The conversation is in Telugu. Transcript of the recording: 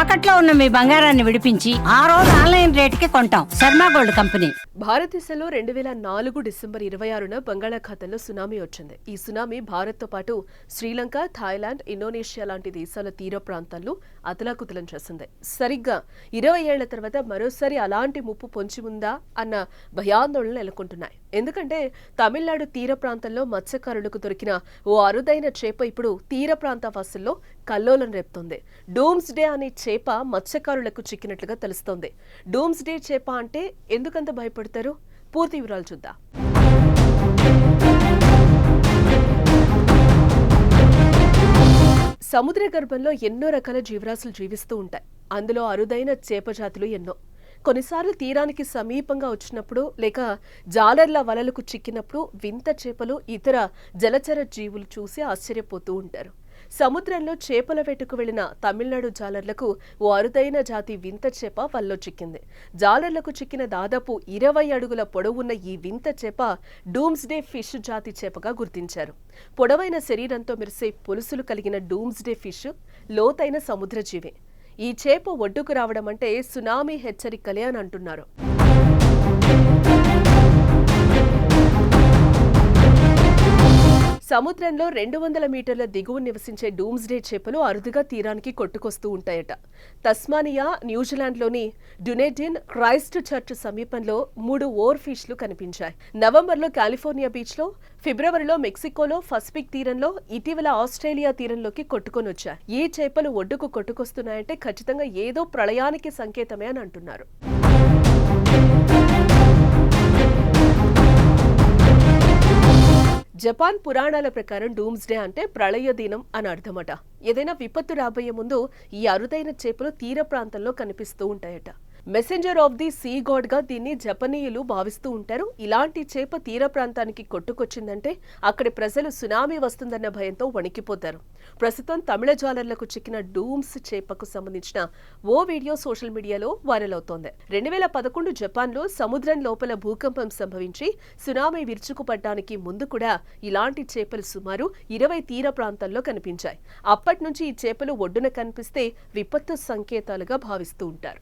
తాకట్లో ఉన్న మీ బంగారాన్ని విడిపించి ఆ రోజు ఆన్లైన్ రేటుకి కొంటాం. Sharma gold company. భారతదేశంలో 2004 డిసెంబర్ 26న బంగాళాఖాతంలో సునామీ వచ్చింది. ఈ సునామీ భారత్తో పాటు శ్రీలంక, థాయిలాండ్, ఇండోనేషియా లాంటి దేశాల తీర ప్రాంతాల్లో అతలాకుతలం చేసింది. సరిగ్గా 20 ఏళ్ల తర్వాత మరోసారి అలాంటి ముప్పు పొంచి ఉందా అన్న భయాందోళనలు నెలకొంటున్నాయి. ఎందుకంటే తమిళనాడు తీర ప్రాంతంలో మత్స్యకారులకు దొరికిన ఓ అరుదైన చేప ఇప్పుడు తీర ప్రాంత వాసుల్లో కల్లోలం రేపుతోంది. డూమ్స్ డే అనే చేప మత్స్యకారులకు చిక్కినట్లుగా తెలుస్తోంది. డూమ్స్ డే చేప అంటే ఎందుకంత భయపడతారు? పూర్తి వివరాలు చూద్దాం. సముద్ర గర్భంలో ఎన్నో రకాల జీవరాశులు జీవిస్తూ ఉంటాయి. అందులో అరుదైన చేప జాతులు ఎన్నో. కొన్నిసార్లు తీరానికి సమీపంగా వచ్చినప్పుడు లేక జాలర్ల వలలకు చిక్కినప్పుడు వింత చేపలు, ఇతర జలచర జీవులు చూసి ఆశ్చర్యపోతూ ఉంటారు. సముద్రంలో చేపల వేటకు వెళ్లిన తమిళనాడు జాలర్లకు ఓ అరుదైన జాతి వింత చేప వలలో చిక్కింది. జాలర్లకు చిక్కిన దాదాపు 20 అడుగుల పొడవున్న ఈ వింత చేప డూమ్స్ డే ఫిష్ జాతి చేపగా గుర్తించారు. పొడవైన శరీరంతో మెరిసే పొలుసులు కలిగిన డూమ్స్ డే ఫిష్ లోతైన సముద్ర జీవి. ఈ చేప ఒడ్డుకు రావడం అంటే సునామీ హెచ్చరికలే అని అంటున్నారు. సముద్రంలో 200 మీటర్ల దిగువ నివసించే డూమ్స్ డే చేపలు అరుదుగా తీరానికి కొట్టుకొస్తూ ఉంటాయట. తస్మానియా, న్యూజిలాండ్లోని డునెడిన్, క్రైస్ట్ చర్చ్ సమీపంలో 3 ఓర్ ఫిష్లు కనిపించాయి. నవంబర్లో కాలిఫోర్నియా బీచ్లో, ఫిబ్రవరిలో మెక్సికోలో, పసిఫిక్ తీరంలో, ఇటీవల ఆస్ట్రేలియా తీరంలోకి కొట్టుకొని వచ్చాయి. ఈ చేపలు ఒడ్డుకు కొట్టుకొస్తున్నాయంటే ఖచ్చితంగా ఏదో ప్రళయానికి సంకేతమే అని అంటున్నారు. జపాన్ పురాణాల ప్రకారం డూమ్స్ డే అంటే ప్రళయ దినం అని అర్థమట. ఏదైనా విపత్తు రాబోయే ముందు ఈ అరుదైన చేపలు తీర ప్రాంతంలో కనిపిస్తూ ఉంటాయట. Messenger of the sea God గా దీన్ని జపనీయులు భావిస్తూ ఉంటారు. ఇలాంటి చేప తీర ప్రాంతానికి కొట్టుకొచ్చిందంటే అక్కడి ప్రజలు సునామీ వస్తుందన్న భయంతో వణికిపోతారు. ప్రస్తుతం తమిళ జాలర్లకు చిక్కిన డూమ్స్ చేపకు సంబంధించిన ఓ వీడియో సోషల్ మీడియాలో వైరల్ అవుతోంది. 2011 జపాన్లో సముద్రం లోపల భూకంపం సంభవించి సునామీ విరుచుకుపడ్డానికి ముందు కూడా ఇలాంటి చేపలు సుమారు 20 తీర ప్రాంతాల్లో కనిపించాయి. అప్పటి నుంచి ఈ చేపలు ఒడ్డున కనిపిస్తే విపత్తు సంకేతాలుగా భావిస్తూ ఉంటారు.